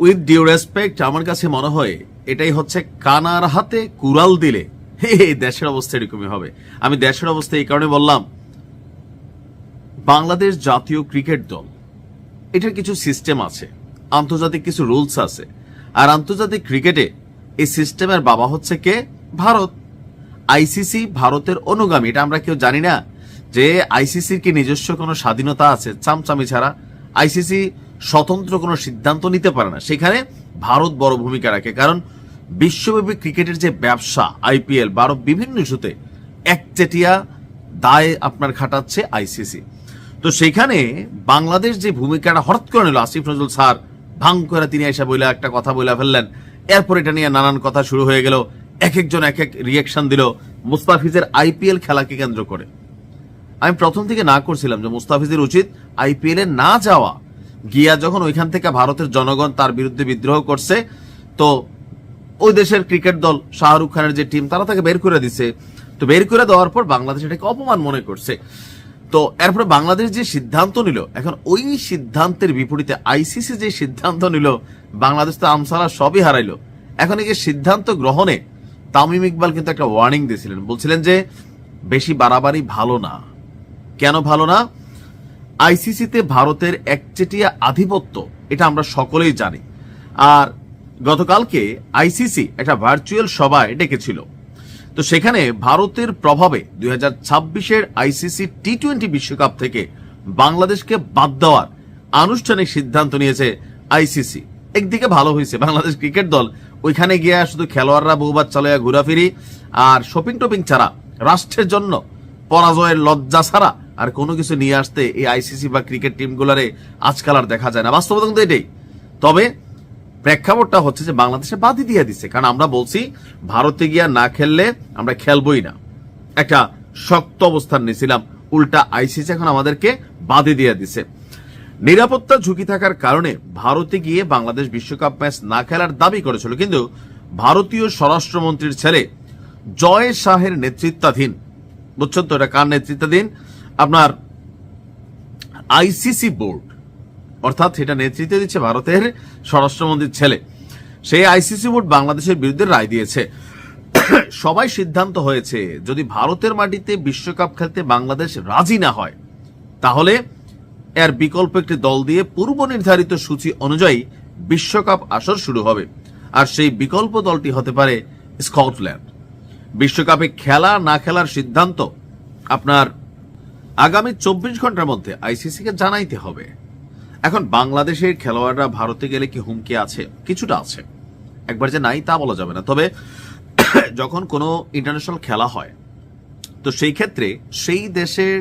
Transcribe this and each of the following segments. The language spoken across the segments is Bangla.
উইথ ডিউ রেসপেক্ট, আমার কাছে মনে হয় এটাই হচ্ছে কানার হাতে কুড়াল দিলে দেশের অবস্থা এরকমই হবে। আমি দেশের অবস্থা এই কারণে বললাম, বাংলাদেশ জাতীয় ক্রিকেট দল এটার কিছু সিস্টেম আছে, আন্তর্জাতিক কিছু রুলস আছে, আর আন্তর্জাতিক ক্রিকেটে এই সিস্টেমের বাবা হচ্ছে কে? ভারত। আইসিসি ভারতের অনুগামী, এটা আমরা কেউ জানি না যে আইসিসির কি নিজস্ব কোনো স্বাধীনতা আছে? চামচামি ছাড়া আইসিসি স্বতন্ত্র কোনো সিদ্ধান্ত নিতে পারে না, সেখানে ভারত বড় ভূমিকা রাখে। কারণ বিশ্বব্যাপী ক্রিকেটের যে ব্যবসা, আইপিএল বা আরো বিভিন্ন ইস্যুতে একচেটিয়া দায় আপনার খাটাচ্ছে আইসিসি। তো সেখানে বাংলাদেশ যে ভূমিকাটা হঠাৎ করে নিল, আসিফ নজরুল স্যার ভাঙ করে তিনি এসে বইলা একটা কথা বইলা ফেললেন, এরপর এটা নিয়ে নানান কথা শুরু হয়ে গেল, এক একজন এক এক রিয়াকশন দিল মুস্তাফিজের আইপিএল খেলাকে কেন্দ্র করে। আমি প্রথম থেকে না করছিলাম যে মুস্তাফিজের উচিত আইপিএল এ না যাওয়া, গিয়া যখন ওইখান থেকে ভারতের জনগণ তার বিরুদ্ধে বিদ্রোহ করছে, তো ওই দেশের ক্রিকেট দল শাহরুখ খানের যে টিম তারা তাকে বের করে দিছে। তো বের করে দেওয়ার পর বাংলাদেশ এটাকে অপমান মনে করছে। তো এরপরে বাংলাদেশ যে সিদ্ধান্ত নিল, এখন ওই সিদ্ধান্তের বিপরীতে আইসিসি যে সিদ্ধান্ত নিল, বাংলাদেশ তো আমসালা সবই হারাইলো। এখন এই সিদ্ধান্ত গ্রহণে তামিম ইকবাল কিন্তু একটা ওয়ার্নিং দিয়েছিলেন, বলছিলেন যে বেশি বাড়াবাড়ি ভালো না। কেন ভালো না? আইসিসিতে ভারতের একচেটিয়া আধিপত্য, এটা আমরা সকলেই জানি। আর গতকালকে আইসিসি একটা ভার্চুয়াল সভায় ডেকেছিল, তো সেখানে ভারতের প্রভাবে 2026-এর আইসিসি টি-20 বিশ্বকাপ থেকে বাংলাদেশকে বাদ দেওয়ার আনুষ্ঠানিক সিদ্ধান্ত নিয়েছে আইসিসি। একদিকে ভালো হয়েছে, বাংলাদেশ ক্রিকেট দল ওইখানে গিয়ে শুধু খেলোয়াড়রা বহুবার চালাইয়া ঘোরাফিরি আর শপিং টপিং ছাড়া, রাষ্ট্রের জন্য পরাজয়ের লজ্জা ছাড়া আর কোনো কিছু নিয়ে আসতে এই আইসিসি বা ক্রিকেট টিমগুলারে আজকাল আর দেখা যায় না। বাস্তবতা কিন্তু এটাই। তবে প্রেক্ষাপটটা হচ্ছে যে বাংলাদেশে বাদই দিয়ে দিচ্ছে, কারণ আমরা বলছি ভারতে গিয়া না খেললে আমরা খেলবই না, একটা শক্ত অবস্থান নিয়েছিলাম। উল্টা আইসিসি এখন আমাদেরকে বাদই দিয়ে দিছে। নিরাপত্তা ঝুঁকি থাকার কারণে ভারতে গিয়ে বাংলাদেশ বিশ্বকাপ ম্যাচ না খেলার দাবি করেছিল, কিন্তু ভারতীয় স্বরাষ্ট্রমন্ত্রীর ছেলে জয় শাহের নেতৃত্বাধীন, বুঝছেন তো এটা কার নেতৃত্বাধীন? আপনার আইসিসি বোর্ড, অর্থাৎ এটা নেতৃত্ব দিচ্ছে ভারতের স্বরাষ্ট্রমন্ত্রীর ছেলে। সেই আইসিসি বোর্ড বাংলাদেশের বিরুদ্ধে রায় দিয়েছে। সবাই সিদ্ধান্ত হয়েছে যদি ভারতের মাটিতে বিশ্বকাপ খেলতে বাংলাদেশ রাজি না হয়, তাহলে এর বিকল্প একটি দল দিয়ে পূর্ব নির্ধারিত সূচি অনুযায়ী বিশ্বকাপ আসর শুরু হবে। আর সেই বিকল্প দলটি হতে পারে স্কটল্যান্ড। বিশ্বকাপে খেলা না খেলার সিদ্ধান্ত আপনার আগামী 24 ঘন্টার মধ্যে আইসিসিকে জানাইতে হবে। এখন বাংলাদেশের খেলোয়াড়রা ভারতে গেলে কি হুমকি আছে? কিছুটা আছে, একবার যে নাই তা বলা যাবে না। তবে যখন কোনো ইন্টারন্যাশনাল খেলা হয়, তো সেই ক্ষেত্রে সেই দেশের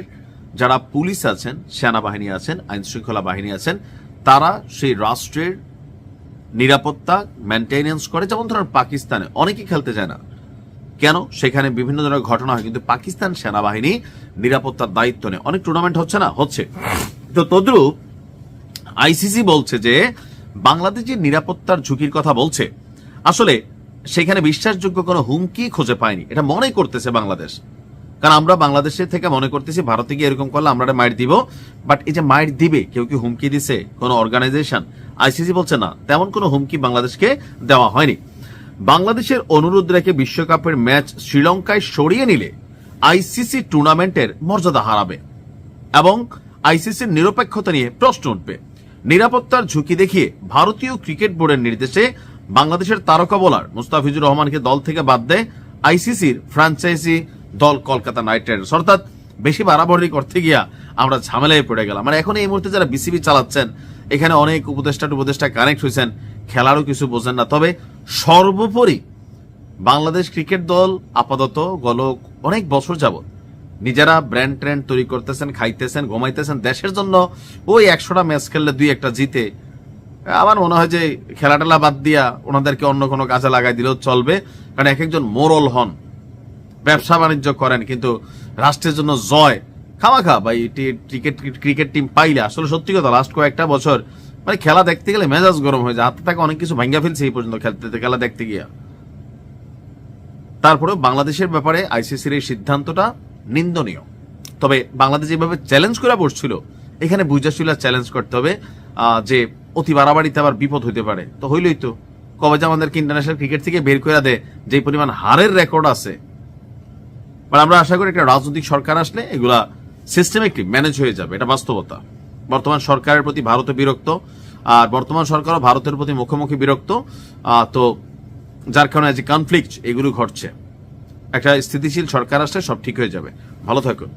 যারা পুলিশ আছেন, সেনাবাহিনী আছেন, আইন শৃঙ্খলা বাহিনী আছেন, তারা সেই রাষ্ট্রের নিরাপত্তা মেনটেনেন্স করে। যেমন ধরেন পাকিস্তানে অনেকেই খেলতে যায় না, কেন? সেখানে বিভিন্ন ধরনের ঘটনা হয়, কিন্তু পাকিস্তান সেনাবাহিনী নিরাপত্তার দায়িত্ব নেয়। অনেক টুর্নামেন্ট হচ্ছে না, হচ্ছে। তো তদ্রুপ আইসিসি বলছে যে বাংলাদেশ যে নিরাপত্তার ঝুঁকির কথা বলছে, আসলে সেখানে বিশ্বাসযোগ্য কোনো হুমকি খুঁজে পায়নি, এটা মনে করতেছে বাংলাদেশ। কারণ আমরা বাংলাদেশের থেকে মনে করতেছি ভারতে গিয়ে এরকম করলে আমরা মাইর দিব, বাট এই যে মাইর দিবে কেউ কি হুমকি দিছে কোনো অর্গানাইজেশন? আইসিসি বলছে না, তেমন কোনো হুমকি বাংলাদেশকে দেওয়া হয়নি। বাংলাদেশের অনুরোধ রেখে বিশ্বকাপের ম্যাচ শ্রীলঙ্কায় সরিয়ে নিলে আইসিসি টুর্নামেন্টের মর্যাদা হারাবে এবং আইসিসির নিরপেক্ষতা নিয়ে প্রশ্ন উঠবে। নিরাপত্তার ঝুঁকি দেখিয়ে ভারতীয় ক্রিকেট বোর্ডের নির্দেশে বাংলাদেশের তারকা বোলার মুস্তাফিজুর রহমানকে দল থেকে বাদ দেয় আইসিসির ফ্র্যাঞ্চাইজি দল কলকাতা নাইট রাইডার্স। অর্থাৎ বেশি বাড়াবাড়ি করতে গিয়া আমরা ঝামেলায় পড়ে গেলাম। মানে এখন এই মুহূর্তে যারা বিসিবি চালাচ্ছেন, এখানে অনেক উপদেষ্টা কানেক্ট হয়েছেন, খেলারও কিছু বোঝেন না। তবে সর্বোপরি বাংলাদেশ ক্রিকেট দল আপাতত অনেক বছর যাবত নিজেরা ব্র্যান্ড ট্রেন্ড তৈরি করতেছেন, খাইতেছেন, ঘুমাইতেছেন দেশের জন্য। ওই 100টা ম্যাচ খেললে 2-1টা জিতে, আমার মনে হয় যে খেলাটেলা বাদ দিয়া ওনাদেরকে অন্য কোনো কাজে লাগাই দিলেও চলবে। কারণ এক একজন মোরল হন, ব্যবসা বাণিজ্য করেন, কিন্তু রাষ্ট্রের জন্য জয় খামাখা ভাই ক্রিকেট টিম পাইলে আসলে সত্যি কথা লাস্ট কয়েকটা বছর মানে খেলা দেখতে গেলে মেজাজ গরম হয়ে যায়। হাতে থাকে অনেক কিছু ভাঙ্গা ফেলছে এই পর্যন্ত খেলা দেখতে গিয়া। তারপরেও বাংলাদেশের ব্যাপারে আইসিসির এই সিদ্ধান্তটা নিন্দনীয়। তবে বাংলাদেশ যেভাবে চ্যালেঞ্জ করে বসছিল, এখানে বুঝাশুলা চ্যালেঞ্জ করতে হবে যে অতি বাড়াবাড়িতে আবার বিপদ হইতে পারে। তো হইলই তো, কবে যে আমাদেরকে ইন্টারন্যাশনাল ক্রিকেট থেকে বের করে দেয়, যে পরিমাণ হারের রেকর্ড আছে। বাট আমরা আশা করি একটা রাজনৈতিক সরকার আসলে এগুলা সিস্টেমেটিক ম্যানেজ হয়ে যাবে, এটা বাস্তবতা। বর্তমান সরকারের প্রতি ভারত বিরক্ত, আর বর্তমান সরকারও ভারতের প্রতি মুখোমুখি বিরক্ত। তো যার কারণে যে কনফ্লিক্ট এগুলো ঘটছে, একটা স্থিতিশীল সরকার আসলে সব ঠিক হয়ে যাবে। ভালো থাকুন।